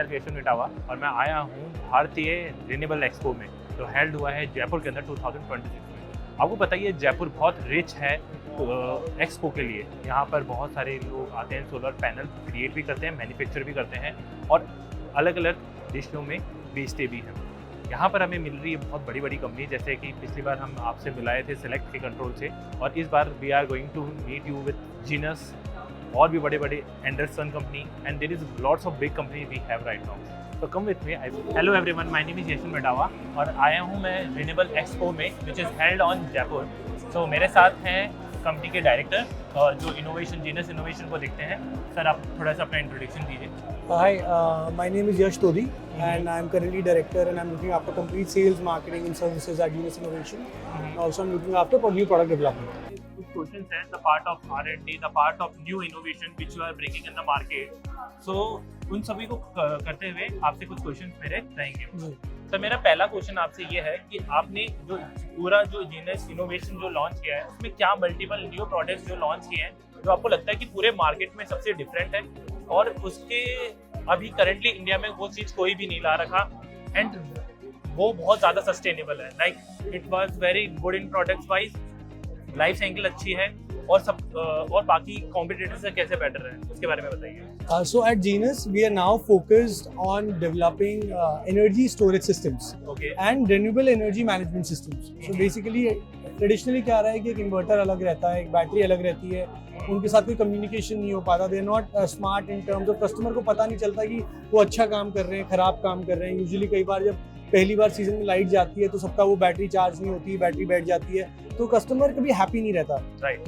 Self Yashwant Mitawa और मैं आया हूँ भारतीय रिन्यूएबल एक्सपो में जो हेल्ड हुआ है जयपुर के अंदर 2026 में। आपको पता ही है जयपुर बहुत रिच है एक्सपो के लिए। यहाँ पर बहुत सारे लोग आते हैं, सोलर पैनल क्रिएट भी करते हैं, मैन्युफैक्चर भी करते हैं और अलग अलग देशों में बेचते भी हैं। यहाँ पर हमें मिल रही है बहुत बड़ी बड़ी कंपनी, जैसे कि पिछली बार हम आपसे मिलाए थे सेलेक्ट के कंट्रोल से, और इस बार we are going to meet you with genius और भी बड़े बड़े Anderson company and there is lots of big company we have right now. तो come with me. Hello everyone, my name is Yashwant Mitawa और आया हूँ मैं रिन्यूएबल एक्सपो में which is held on Jaipur. तो मेरे साथ हैं कंपनी के डायरेक्टर और जो इनोवेशन जीनस इनोवेशन को देखते हैं। सर, आप थोड़ा सा अपना इंट्रोडक्शन दीजिए। Hi, my name is Yash Todi and I'm currently director and I'm looking after complete sales, marketing and services at Genus Innovation. Also, I'm looking after new product development. Kuch questions हैं, the part of R&D, the part of new innovation which you are bringing in the market. So उन सभी को करते हुए आपसे कुछ questions मेरे रहेंगे। तो मेरा पहला क्वेश्चन आपसे ये है कि आपने जो पूरा जो जीनस इनोवेशन जो लॉन्च किया है उसमें क्या मल्टीपल न्यू प्रोडक्ट्स जो लॉन्च किए हैं जो आपको लगता है कि पूरे मार्केट में सबसे डिफरेंट है और उसके अभी करंटली इंडिया में वो चीज़ कोई भी नहीं ला रखा एंड वो बहुत ज़्यादा सस्टेनेबल है, like it was very good in products wise, life cycle अच्छी है और सब और बाकी कॉम्पिटिटर्स से कैसे बेटर है उसके बारे में बताइए। So at Genus, we are now focused on developing energy storage systems and renewable energy management systems. So basically, traditionally क्या रहा है कि एक इन्वर्टर अलग रहता है, एक बैटरी अलग रहती है, उनके साथ कोई कम्युनिकेशन नहीं हो पाता। They are not smart in terms of customer को पता नहीं चलता कि वो अच्छा काम कर रहे हैं, खराब काम कर रहे हैं। यूजुअली कई बार जब पहली बार सीजन में लाइट जाती है तो सबका वो बैटरी चार्ज नहीं होती, बैटरी बैठ जाती है, तो कस्टमर कभी हैप्पी नहीं रहता।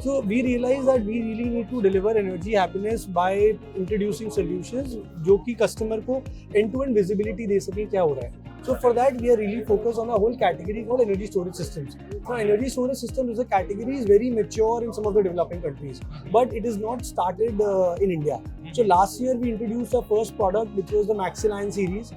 So we realise that we really need to deliver energy happiness by introducing solutions जो कि कस्टमर को एंड टू एंड विजिबिलिटी दे सके क्या हो रहा है। So for that we are really focused on a whole category called energy storage systems. So energy storage system is a category is very mature in some of the developing countries, but it is not started in India. So last year we introduced our first product, which was the Maxi-Line series.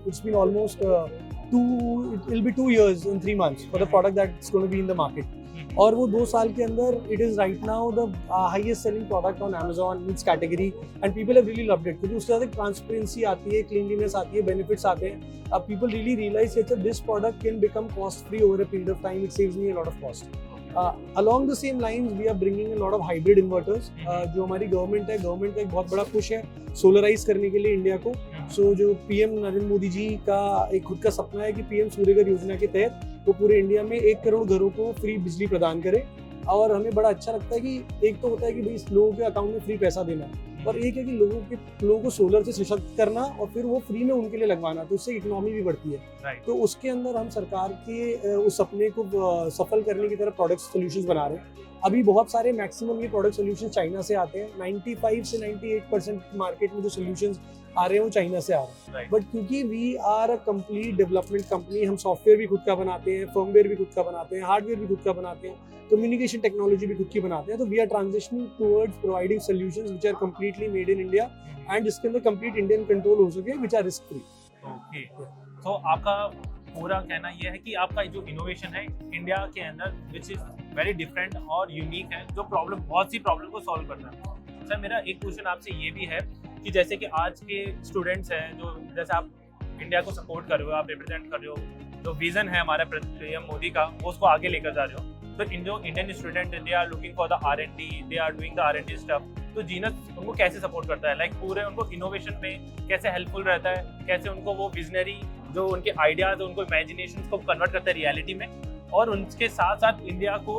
It's been almost it will be 2 years in 3 months for the product that's going to be in the market. और वो 2 साल के अंदर it is right now the highest selling product on Amazon in its category and people have really loved it क्योंकि उसके साथ एक transparency आती है, क्लीनलीनेस आती है, बेनिफिट्स आते हैं। अब people really realize that this product can become cost free over a period of time. It saves me a lot of cost. Along the same lines we are bringing a lot of hybrid inverters. जो हमारी government का एक बहुत बड़ा push है solarise करने के लिए इंडिया को। सो जो पीएम नरेंद्र मोदी जी का एक खुद का सपना है कि पीएम सूर्यघर योजना के तहत वो पूरे इंडिया में 1 करोड़ घरों को फ्री बिजली प्रदान करे। और हमें बड़ा अच्छा लगता है कि एक तो होता है कि भाई लोगों के अकाउंट में फ्री पैसा देना, और एक है कि लोगों को सोलर से सशक्त करना और फिर वो फ्री में उनके लिए लगवाना, तो उससे इकोनॉमी भी बढ़ती है। तो उसके अंदर हम सरकार के उस सपने को सफल करने की तरफ प्रोडक्ट सोल्यूशंस बना रहे हैं। अभी बहुत सारे मैक्सिमम ये प्रोडक्ट सोल्यूशन चाइना से आते हैं। 95 से 98% मार्केट में जो सोल्यूशंस आ रहे हैं वो चाइना से आ रहे हैं। बट क्योंकि we are a complete development company, हम सॉफ्टवेयर भी खुद का बनाते हैं, फर्मवेयर भी खुद का बनाते हैं, हार्डवेयर भी खुद का बनाते हैं, कम्युनिकेशन टेक्नोलॉजी भी खुद की बनाते हैं। तो we are transitioning towards providing solutions which are completely made in India and जिसके अंदर कंप्लीट इंडियन कंट्रोल हो सके, which are risk free. Okay, तो आपका पूरा कहना यह है कि आपका जो इनोवेशन है इंडिया के अंदर विच इज वेरी डिफरेंट और यूनिक है, जो बहुत सी प्रॉब्लम को सॉल्व करता है। सर, मेरा एक क्वेश्चन आपसे ये भी है कि जैसे कि आज के स्टूडेंट्स हैं जो जैसे आप इंडिया को सपोर्ट कर रहे हो, आप रिप्रेजेंट कर रहे हो, जो विजन है हमारे पीएम मोदी का वो उसको आगे लेकर जा रहे हो, तो जो Indian student they are looking for the R&D, they are doing the R&D stuff, तो जीनस उनको कैसे सपोर्ट करता है, लाइक पूरे उनको इनोवेशन में कैसे हेल्पफुल रहता है, कैसे उनको वो विजनरी जो उनके आइडियाज है उनको इमेजिनेशन को कन्वर्ट करता है रियलिटी में, और उनके साथ साथ इंडिया को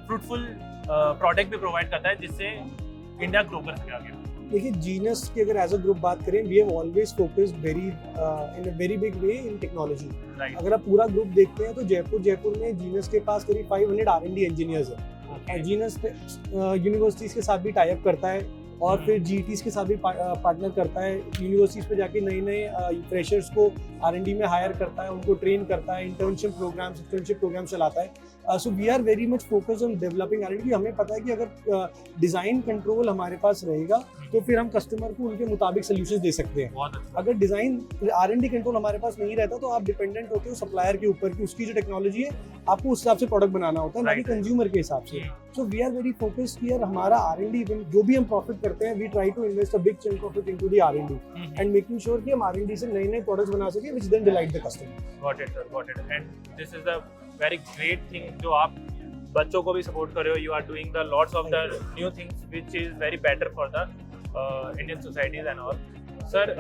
फ्रूटफुल प्रोडक्ट भी प्रोवाइड करता है जिससे इंडिया ग्रो कर सके आगे। देखिए, जीनस की अगर एज अ ग्रुप बात करें, we have always focused very in a very big way in technology. अगर आप पूरा ग्रुप देखते हैं तो जयपुर में जीनस के पास करीब 500 R&D इंजीनियर्स हैं। जीनस यूनिवर्सिटीज़ के साथ भी टाई अप करता है और फिर GTs के साथ भी पार्टनर करता है। यूनिवर्सिटीज़ पे जाके नए फ्रेशर्स को R&D में हायर करता है, उनको ट्रेन करता है, इंटर्नशिप प्रोग्राम चलाता है। So we are very much focused on developing R&D। हमें पता है कि अगर डिज़ाइन कंट्रोल हमारे पास रहेगा तो फिर हम कस्टमर को उनके मुताबिक सोल्यूशन दे सकते हैं। अगर डिज़ाइन R&D कंट्रोल हमारे पास नहीं रहता तो आप डिपेंडेंट होते हो सप्लायर के ऊपर कि उसकी जो टेक्नोलॉजी है आपको उस हिसाब से प्रोडक्ट बनाना होता है, ना कि कंज्यूमर के हिसाब से। So we are very focused कि यार हमारा R&D जो भी हम profit करते हैं, we try to invest a big chunk of it into the R&D and making sure कि हम R&D से नए नए products बना सके which then delight the customer. Got it, sir. Got it. And this is the very great thing जो आप बच्चों को भी support कर रहे हो. You are doing the lots of the new things which is very better for the Indian societies and all. Sir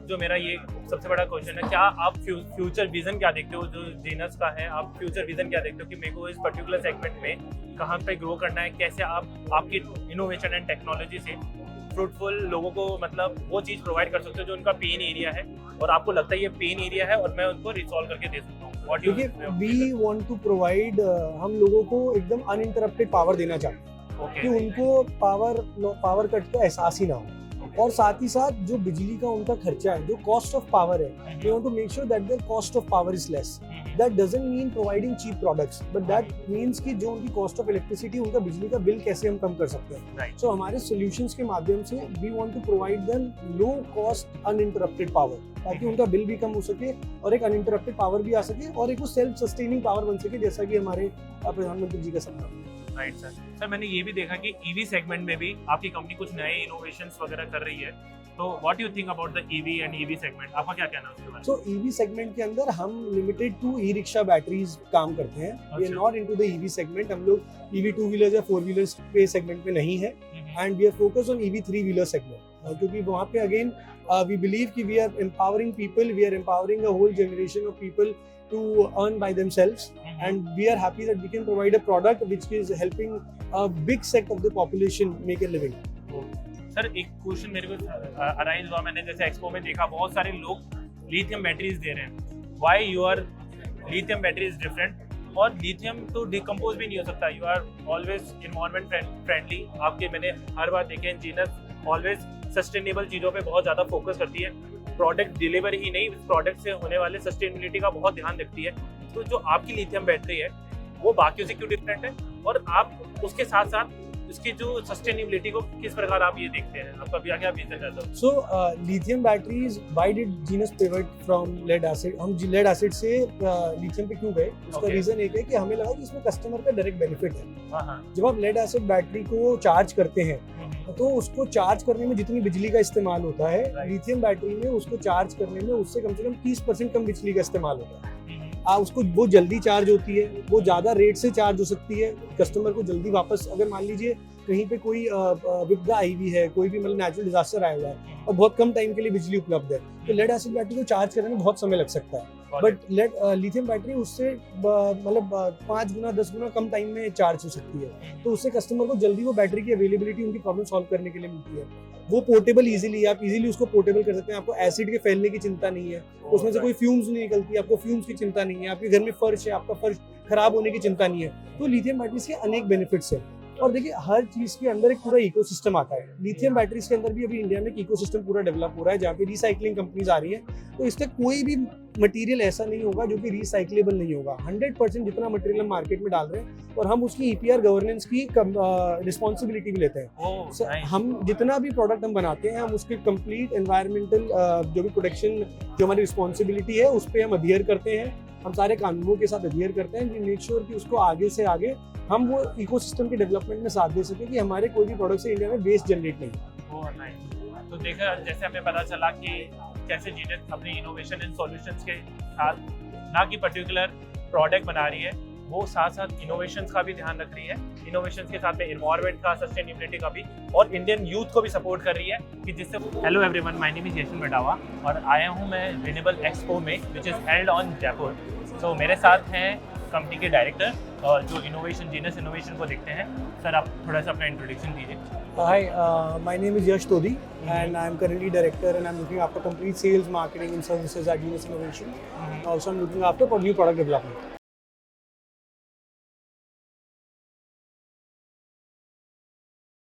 जो मेरा ये सबसे बड़ा क्वेश्चन है, क्या आप फ्यूचर विजन क्या देखते हो जो जीनस का है? आप फ्यूचर विजन क्या देखते हो कि मेरे को इस पर्टिकुलर सेगमेंट में कहाँ पे ग्रो करना है? कैसे आप आपकी इनोवेशन एंड टेक्नोलॉजी से फ्रूटफुल लोगों को मतलब वो चीज़ प्रोवाइड कर सकते हो जो उनका पेन एरिया है और आपको लगता है ये पेन एरिया है और मैं उनको रिसॉल्व करके दे सकता हूँ? देखिए, वी वांट टू प्रोवाइड, हम लोगों को एकदम अनइंटरप्टेड पावर देना चाहते हैं कि उनको पावर कट का एहसास ही ना हो। और साथ ही साथ जो बिजली का उनका खर्चा है, जो कॉस्ट ऑफ पावर है, we want to make sure that their cost of power is less. That doesn't mean providing cheap products, but that means कि जो उनकी कॉस्ट ऑफ इलेक्ट्रिसिटी, उनका बिजली का बिल कैसे हम कम कर सकते हैं। सो हमारे सॉल्यूशंस के माध्यम से we want to provide them low cost uninterrupted power, ताकि उनका बिल भी कम हो सके और एक अनइंटरप्टेड पावर भी आ सके और एक वो सेल्फ सस्टेनिंग पावर बन सके, जैसा कि हमारे प्रधानमंत्री जी का सपना है। Right sir. सर मैंने ये भी देखा कि ईवी सेगमेंट में भी आपकी कंपनी कुछ नए इनोवेशंस वगैरह कर रही है, तो what you think about the EV and EV segment? आपका क्या कहना है उसके बारे में? सो ईवी सेगमेंट के अंदर हम limited to e rickshaw batteries काम करते हैं। We are not into the EV segment. हम लोग ईवी 2 व्हीलर्स या 4 व्हीलर्स पे सेगमेंट में नहीं है and we are focused on EV 3 wheeler segment, क्योंकि वहाँ पे अगेन वी बिलीव कि we are empowering people, we are empowering a whole generation of people to earn by themselves, and we are happy that we can provide a product which is helping a big set of the population make a living. Sir एक question मेरे को arise हुआ, मैंने जैसे expo में देखा बहुत सारे लोग लिथियम बैटरीज दे रहे हैं। Why your lithium battery is different? और लिथियम तो डिकम्पोज भी नहीं हो सकता। You are always environment friendly. आपके मैंने हर बार देखे हैं जीनस ऑलवेज सस्टेनेबल चीज़ों पे बहुत ज़्यादा फोकस करती है। प्रोडक्ट डिलीवरी ही नहीं, प्रोडक्ट से होने वाले सस्टेनेबिलिटी का बहुत ध्यान रखती है। तो जो आपकी लिथियम बैटरी है वो बाकियों से क्यों डिफरेंट है, और आप उसके साथ साथ इसकी जो सस्टेनेबिलिटी को किस प्रकार आप ये देखते हैं? आपका क्या विजन रहता है? So lithium batteries, why did Genus pivot from lead acid? हम लेड एसिड से लिथियम पे क्यों गए? उसका रीजन एक है कि हमें लगा कि इसमें कस्टमर का डायरेक्ट बेनिफिट है। जब आप लेड एसिड बैटरी को चार्ज करते हैं तो उसको चार्ज करने में जितनी बिजली का इस्तेमाल होता है, लिथियम बैटरी में उसको चार्ज करने में उससे कम से कम 30% कम बिजली का इस्तेमाल होता है। उसको वो जल्दी चार्ज होती है, वो ज़्यादा रेट से चार्ज हो सकती है। कस्टमर को जल्दी वापस, अगर मान लीजिए कहीं पे कोई विपदा आई हुई है, कोई भी मतलब नेचुरल डिजास्टर आया हुआ है और बहुत कम टाइम के लिए बिजली उपलब्ध है, तो लेड एसिड बैटरी को चार्ज करने में बहुत समय लग सकता है। बट लिथियम बैटरी उससे मतलब 5 गुना 10 गुना कम टाइम में चार्ज हो सकती है। तो उससे कस्टमर को जल्दी वो बैटरी की अवेलेबिलिटी उनकी प्रॉब्लम सॉल्व करने के लिए मिलती है। वो पोर्टेबल इजीली, आप इजीली उसको पोर्टेबल कर सकते हैं। आपको एसिड के फैलने की चिंता नहीं है, उसमें से कोई फ्यूम्स नहीं निकलती, आपको फ्यूम्स की चिंता नहीं है। आपके घर में फर्श है, आपका फर्श खराब होने की चिंता नहीं है। तो लिथियम बैटरीज के अनेक बेनिफिट्स हैं। और देखिए, हर चीज़ के अंदर एक पूरा इकोसिस्टम आता है। लिथियम बैटरीज के अंदर भी अभी इंडिया में एक इकोसिस्टम पूरा डेवलप हो रहा है, जहाँ पे रिसाइकलिंग कंपनीज आ रही है। तो इससे कोई भी मटेरियल ऐसा नहीं होगा जो कि रिसाइकलेबल नहीं होगा। 100% जितना मटेरियल हम मार्केट में डाल रहे हैं, और हम उसकी EPR गवर्नेंस की रिस्पॉन्सिबिलिटी भी लेते हैं। हम जितना भी प्रोडक्ट हम बनाते हैं, हम उसके कंप्लीट एनवायरमेंटल जो भी प्रोटेक्शन, जो हमारी रिस्पॉन्सिबिलिटी है, उस पर हम अडियर करते हैं। हम सारे कानूनों के साथ अडियर करते हैं, मेक श्योर कि उसको आगे से आगे हम वो इकोसिस्टम के डेवलपमेंट में साथ दे सके कि हमारे कोई भी प्रोडक्ट से इंडिया में वेस्ट जनरेट नहीं। तो देखा, जैसे हमें पता चला कि कैसे जीनस अपनी इनोवेशन एंड सॉल्यूशंस के साथ ना कि पर्टिकुलर प्रोडक्ट बना रही है, वो साथ साथ इनोवेशंस का भी ध्यान रख रही है। इनोवेशंस के साथ में एनवायरनमेंट का, सस्टेनेबिलिटी का भी, और इंडियन यूथ को भी सपोर्ट कर रही है कि जिससे। Hello everyone, my name is Yashwant Metawa और आया हूँ मैं रिन्यूएबल एक्सपो में, which is held on Jaipur. तो मेरे साथ हैं कंपनी के डायरेक्टर और जो इनोवेशन, जीनस इनोवेशन को देखते हैं। सर, आप थोड़ा सा अपना इंट्रोडक्शन दीजिए। Hi, my name is Yash Todi and I'm currently director and I'm looking after complete sales, marketing and services at Genus Innovation. Also, I'm looking after new product development.